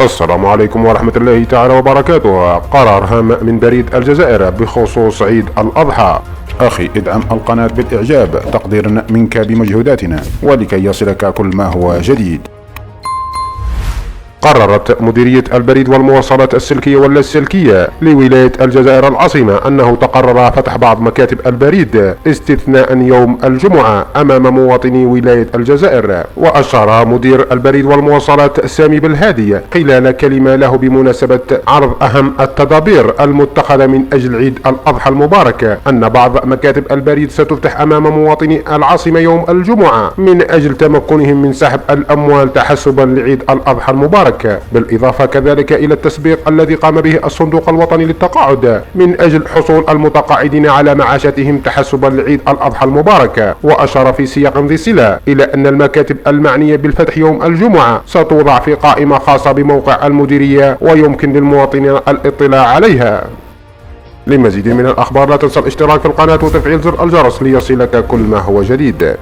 السلام عليكم ورحمة الله تعالى وبركاته. قرار هام من بريد الجزائر بخصوص عيد الأضحى. أخي ادعم القناة بالإعجاب تقديرا منك بمجهوداتنا ولكي يصلك كل ما هو جديد. قررت مديرية البريد والمواصلات السلكية واللاسلكية لولاية الجزائر العاصمة أنه تقرر فتح بعض مكاتب البريد استثناء يوم الجمعة أمام مواطني ولاية الجزائر. وأشار مدير البريد والمواصلات سامي بالهادي خلال كلمة له بمناسبة عرض أهم التدابير المتخذة من أجل عيد الأضحى المبارك أن بعض مكاتب البريد ستفتح أمام مواطني العاصمة يوم الجمعة من أجل تمكنهم من سحب الأموال تحسبا لعيد الأضحى المبارك، بالإضافة كذلك إلى التسبيق الذي قام به الصندوق الوطني للتقاعد من أجل حصول المتقاعدين على معاشاتهم تحسبا لعيد الأضحى المبارك. وأشار في سياق ذي صلة إلى أن المكاتب المعنية بالفتح يوم الجمعة ستوضع في قائمة خاصة بموقع المديرية ويمكن للمواطنين الاطلاع عليها. لمزيد من الأخبار لا تنسى الاشتراك في القناة وتفعيل زر الجرس ليصلك كل ما هو جديد.